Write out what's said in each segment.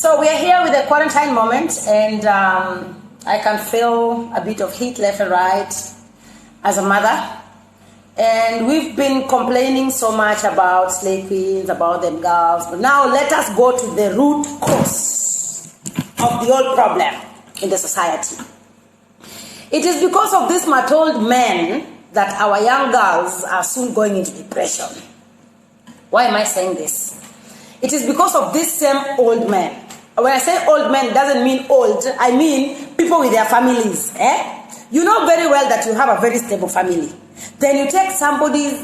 So we are here with a quarantine moment, and I can feel a bit of heat left and right as a mother. And we've been complaining so much about slave queens, about them girls, but now let us go to the root cause of the whole problem in the society. It is because of these matold men that our young girls are soon going into depression. Why am I saying this? It is because of this same old men. When I say old men, it doesn't mean old. I mean people with their families. You know very well that you have a very stable family. Then you take somebody's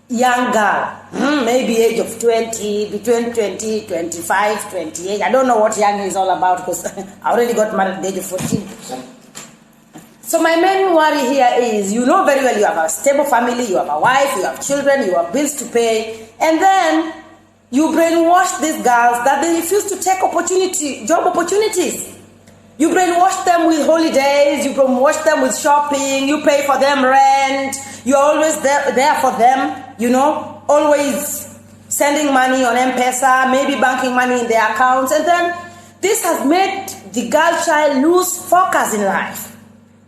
young girl, maybe age of 20, between 20, 25, 28. I don't know what young is all about because I already got married at the age of 14. So my main worry here is, you know very well you have a stable family, you have a wife, you have children, you have bills to pay, and then you brainwash these girls that they refuse to take job opportunities. You brainwash them with holidays, you brainwash them with shopping, you pay for them rent, you're always there for them, you know, always sending money on M-Pesa, maybe banking money in their accounts, and then this has made the girl child lose focus in life.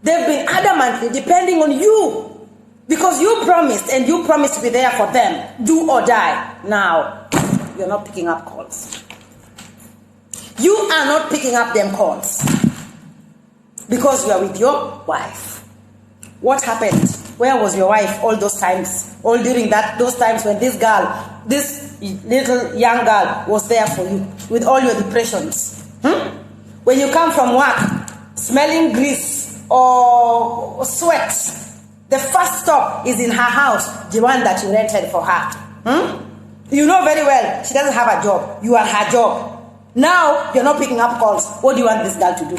They've been adamantly depending on you because you promised and you promised to be there for them, do or die. Now, you're not picking up calls. You are not picking up them calls because you are with your wife. What happened? Where was your wife all those times? All during those times when this little young girl was there for you with all your depressions. When you come from work, smelling grease or sweat, the first stop is in her house, the one that you rented for her. You know very well she doesn't have a job. You are her job. Now you're not picking up calls. What do you want this girl to do?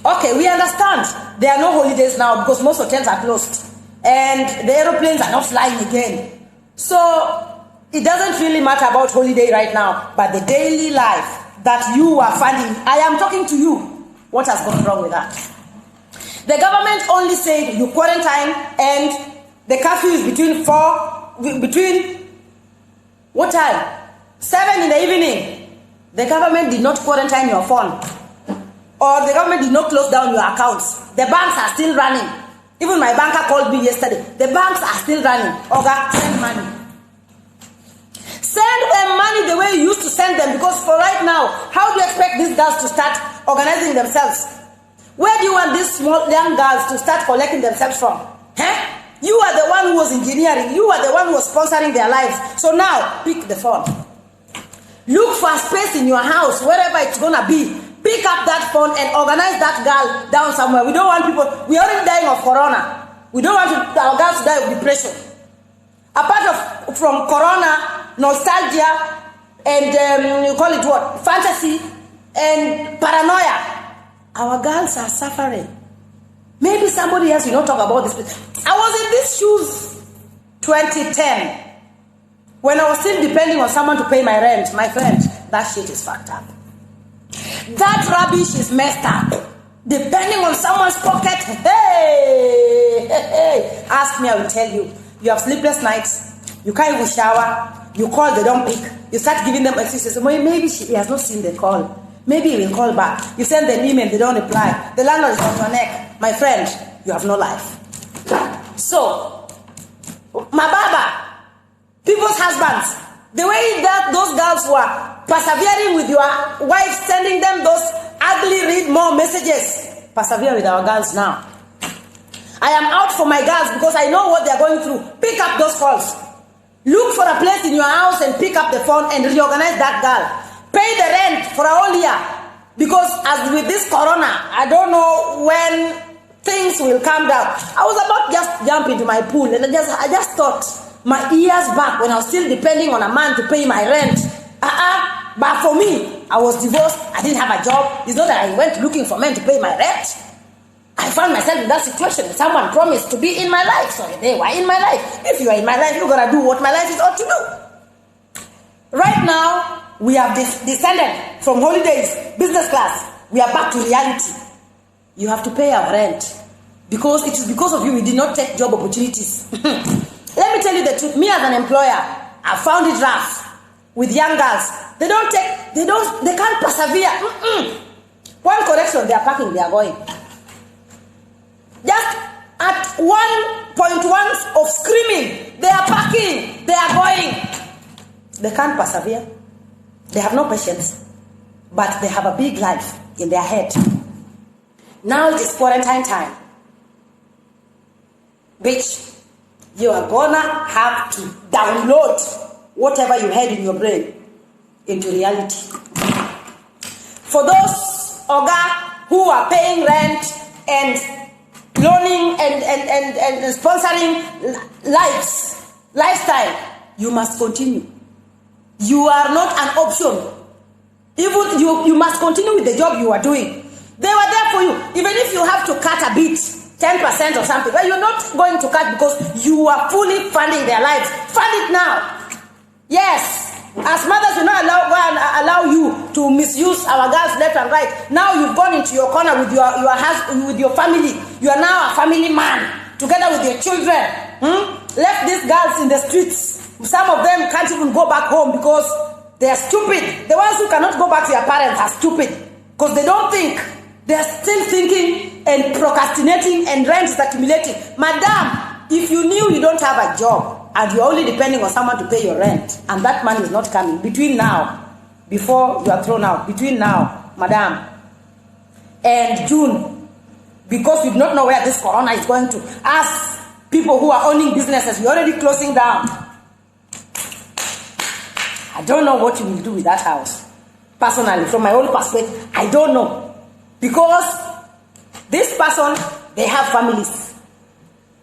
Okay, we understand there are no holidays now because most hotels are closed and the aeroplanes are not flying again. So it doesn't really matter about holiday right now, but the daily life that you are funding, I am talking to you. What has gone wrong with that? The government only said you quarantine and the curfew is between what time? 7 in the evening. The government did not quarantine your phone. Or the government did not close down your accounts. The banks are still running. Even my banker called me yesterday. The banks are still running. Oga, send money. Send them money the way you used to send them, because for right now, how do you expect these girls to start organizing themselves? Where do you want these small young girls to start collecting themselves from? You are the one who was engineering. You are the one who was sponsoring their lives. So now, pick the phone. Look for a space in your house, wherever it's going to be. Pick up that phone and organize that girl down somewhere. We don't want people, we're already dying of corona. We don't want our girls to die of depression. Apart from corona, nostalgia, and you call it what? Fantasy and paranoia. Our girls are suffering. Maybe somebody else will not talk about this. I was in these shoes 2010 when I was still depending on someone to pay my rent. My friend, that shit is fucked up. That rubbish is messed up. Depending on someone's pocket. Hey. Ask me, I will tell you. You have sleepless nights. You can't even shower. You call, they don't pick. You start giving them excuses. Maybe he has not seen the call. Maybe he will call back. You send them email, they don't reply. The landlord is on your neck. My friend, you have no life. So, my baba, people's husbands, the way that those girls were persevering with your wife, sending them those ugly read more messages, persevere with our girls now. I am out for my girls because I know what they are going through. Pick up those calls. Look for a place in your house and pick up the phone and reorganize that girl. Pay the rent for a whole year. Because as with this corona, I don't know when things will calm down. I was about to just jump into my pool and I just thought my years back when I was still depending on a man to pay my rent. But for me, I was divorced, I didn't have a job. It's not that I went looking for men to pay my rent. I found myself in that situation. Someone promised to be in my life, so they were in my life. If you are in my life, you're going to do what my life is ought to do. Right now, we have descended from holidays, business class. We are back to reality. You have to pay our rent. Because it is because of you we did not take job opportunities. Let me tell you the truth. Me as an employer, I found it rough with young girls They can't persevere. One correction, they are packing, they are going. Just at 1.1 of screaming, they are packing, they are going. They can't persevere. They have no patience. But they have a big life in their head. Now it is quarantine time. Bitch, you are gonna have to download whatever you had in your brain into reality. For those Oga who are paying rent and loaning and sponsoring lifestyle, you must continue. You are not an option. Even you must continue with the job you are doing. They were there for you. Even if you have to cut a bit, 10% or something, but you're not going to cut because you are fully funding their lives. Fund it now. Yes. As mothers, we not allow you to misuse our girls left and right. Now you've gone into your corner with your husband, with your family. You are now a family man together with your children. Left these girls in the streets. Some of them can't even go back home because they are stupid. The ones who cannot go back to their parents are stupid because they don't think. They are still thinking and procrastinating, and rent is accumulating. Madam, if you knew you don't have a job and you're only depending on someone to pay your rent and that money is not coming between now, before you are thrown out, between now, madam, and June, because we do not know where this corona is going to, us people who are owning businesses, we're already closing down. I don't know what you will do with that house. Personally, from my own perspective, I don't know. Because this person, they have families.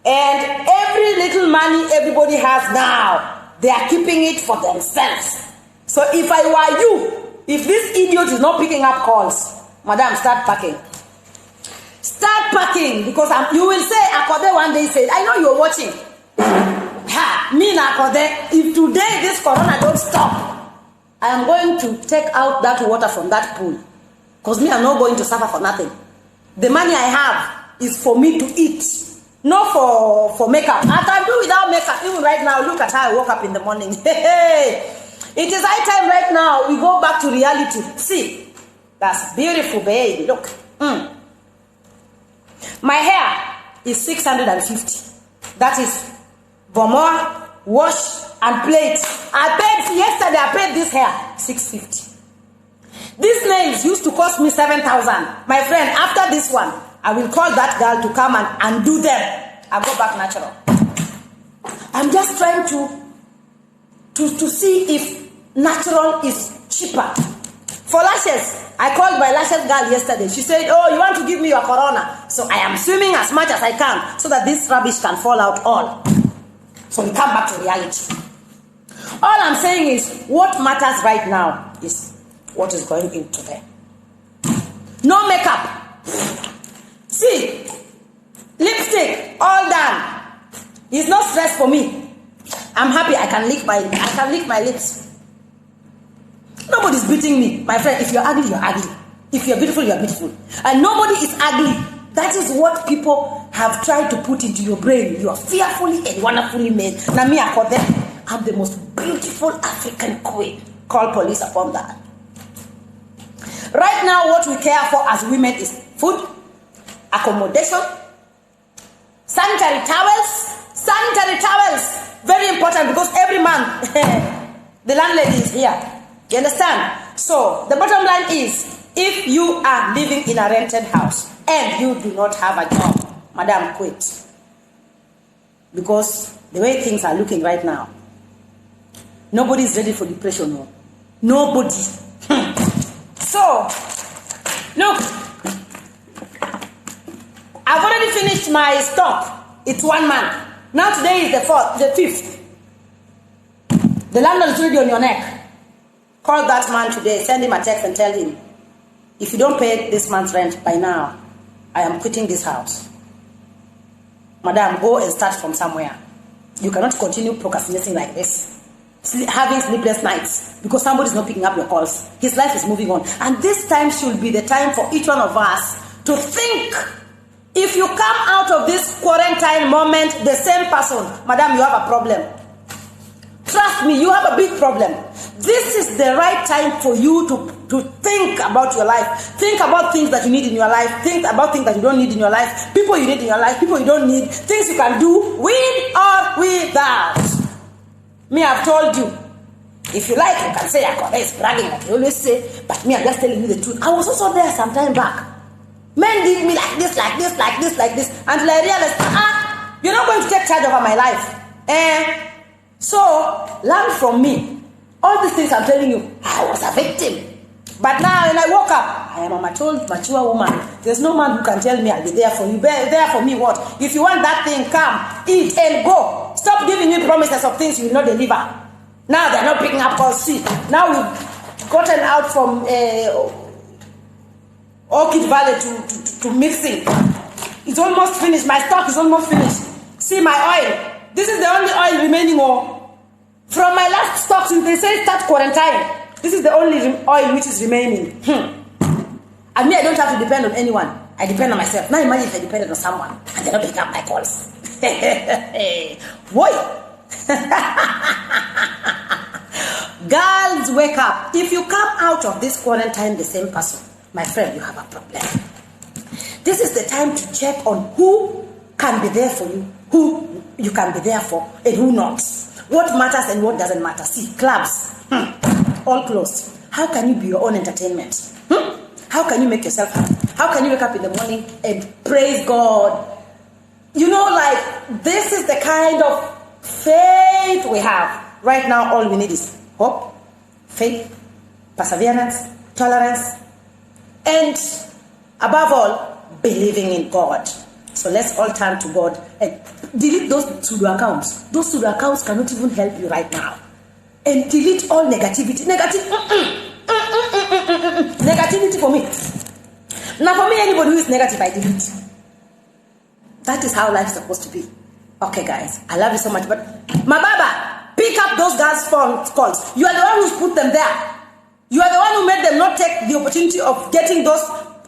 And every little money everybody has now, they are keeping it for themselves. So if I were you, if this idiot is not picking up calls, madam, start packing. Start packing, because you will say, Akode one day said, I know you're watching. Ha, me na Akode, if today this corona don't stop, I am going to take out that water from that pool. Because me, I'm not going to suffer for nothing. The money I have is for me to eat, not for makeup. I can do without makeup. Even right now, look at how I woke up in the morning. Hey, it is high time right now. We go back to reality. See, that's beautiful, baby. Look. My hair is 650. That is Vomoa, wash, and plate. Yesterday I paid this hair 650. These nails used to cost me 7,000. My friend, after this one, I will call that girl to come and undo them. I'll go back natural. I'm just trying to see if natural is cheaper. For lashes, I called my lashes girl yesterday. She said, oh, you want to give me your corona? So I am swimming as much as I can so that this rubbish can fall out all. So we come back to reality. All I'm saying is, what matters right now is what is going into there. No makeup. See, lipstick, all done. It's no stress for me. I'm happy I can lick my lips. Nobody's beating me. My friend, if you're ugly, you're ugly. If you're beautiful, you're beautiful. And nobody is ugly. That is what people have tried to put into your brain. You are fearfully and wonderfully made. Nami Akode, I'm the most beautiful African queen. Call police upon that. Right now, what we care for as women is food, accommodation, sanitary towels. Sanitary towels, very important, because every month the landlady is here. You understand? So the bottom line is, if you are living in a rented house and you do not have a job, madam, quit. Because the way things are looking right now, nobody is ready for depression. No. Nobody. So, look, I've already finished my stock. It's 1 month. Now today is the 5th. The landlord is already on your neck. Call that man today, send him a text and tell him, if you don't pay this month's rent by now, I am quitting this house. Madam, go and start from somewhere. You cannot continue procrastinating like this. Having sleepless nights because somebody's not picking up your calls. His life is moving on. And this time should be the time for each one of us to think. If you come out of this quarantine moment the same person, madam, you have a problem. Trust me, you have a big problem. This is the right time for you to think about your life. Think about things that you need in your life. Think about things that you don't need in your life. People you need in your life. People you don't need. Things you can do with or without. Me, I've told you. If you like, you can say Akoda is bragging like you always say. But me, I'm just telling you the truth. I was also there some time back. Men did me like this, like this, like this, like this. Until I realized, you're not going to take charge over my life. So, learn from me. All these things I'm telling you, I was a victim. But now when I woke up, I am a mature woman. There's no man who can tell me I'll be there for you. There for me what? If you want that thing, come, eat and go. Stop giving me promises of things you will not deliver. Now they're not picking up calls. See, now we've gotten out from Orchid Valley to mixing. It's almost finished. My stock is almost finished. See my oil. This is the only oil remaining. From my last stock, since they say start quarantine, this is the only oil which is remaining. And me, I don't have to depend on anyone. I depend on myself. Now imagine if I depended on someone and they don't pick up my calls. Boy. Girls, wake up. If you come out of this quarantine the same person, my friend, you have a problem. This is the time to check on who can be there for you, who you can be there for, and who not. What matters and what doesn't matter. See, clubs, all closed. How can you be your own entertainment? How can you make yourself happy? How can you wake up in the morning and praise God? You know, like, this is the kind of faith we have. Right now, all we need is hope, faith, perseverance, tolerance, and above all, believing in God. So let's all turn to God and delete those pseudo accounts. Those pseudo accounts cannot even help you right now. And delete all negativity. Negativity for me. Now for me, anybody who is negative, I delete. That is how life is supposed to be. Okay, guys, I love you so much. But my baba, pick up those guys' phone calls. You are the one who's put them there. You are the one who made them not take the opportunity of getting those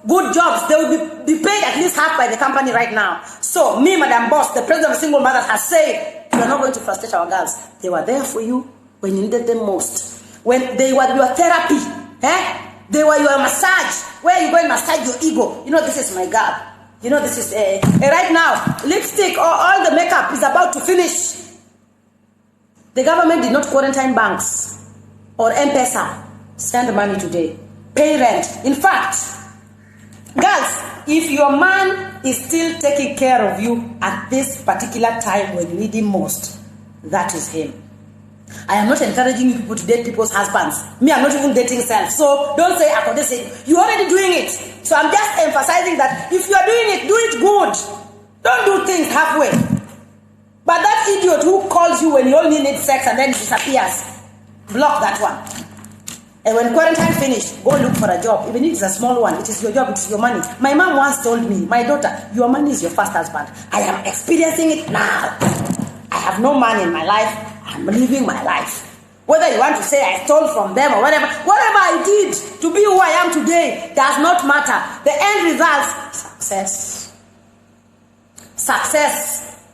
good jobs. They will be paid at least half by the company right now. So me, Madam Boss, the president of Single Mothers, has said, you are not going to frustrate our girls. They were there for you when you needed them most. When they were your therapy. They were your massage. Where you go and massage your ego. You know, this is my girl. You know, this is right now, lipstick or all the makeup is about to finish. The government did not quarantine banks or M-Pesa. Send money today. Pay rent. In fact, girls, if your man is still taking care of you at this particular time when you need him most, that is him. I am not encouraging you people to date people's husbands. Me, I'm not even dating self. So don't say, Akoda said, you're already doing it. So I'm just emphasizing that if you are doing it, do it good. Don't do things halfway. But that idiot who calls you when you only need sex and then disappears, block that one. And when quarantine finished, go look for a job. Even if it's a small one, it is your job, it is your money. My mom once told me, my daughter, your money is your first husband. I am experiencing it now. I have no man in my life. I'm living my life. Whether you want to say I stole from them or whatever I did to be who I am today does not matter. The end result, success. Success.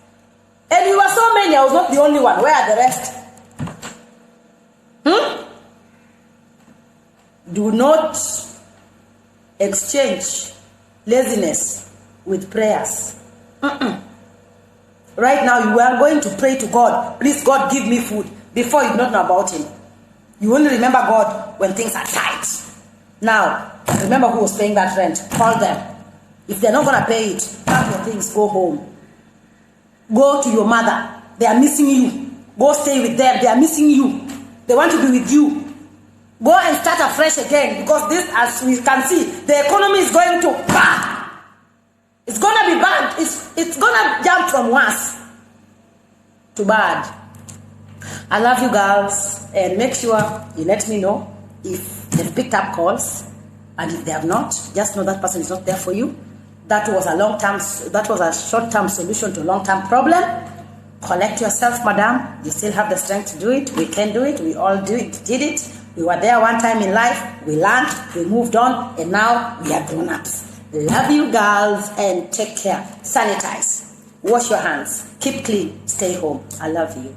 And you were so many, I was not the only one. Where are the rest? Do not exchange laziness with prayers. Right now, you are going to pray to God. Please, God, give me food. Before you don't know about Him. You only remember God when things are tight. Now, remember who was paying that rent. Call them. If they're not going to pay it, pack your things, go home. Go to your mother. They are missing you. Go stay with them. They are missing you. They want to be with you. Go and start afresh again. Because this, as we can see, the economy is going to bad. It's going to be bad. It's going to jump from worse to bad. I love you girls. And make sure you let me know if they've picked up calls. And if they have not, just know that person is not there for you. That was a short-term solution to a long-term problem. Collect yourself, madam. You still have the strength to do it. We can do it. We all did it. We were there one time in life. We learned. We moved on. And now we are grown-ups. Love you, girls. And take care. Sanitize. Wash your hands. Keep clean. Stay home. I love you.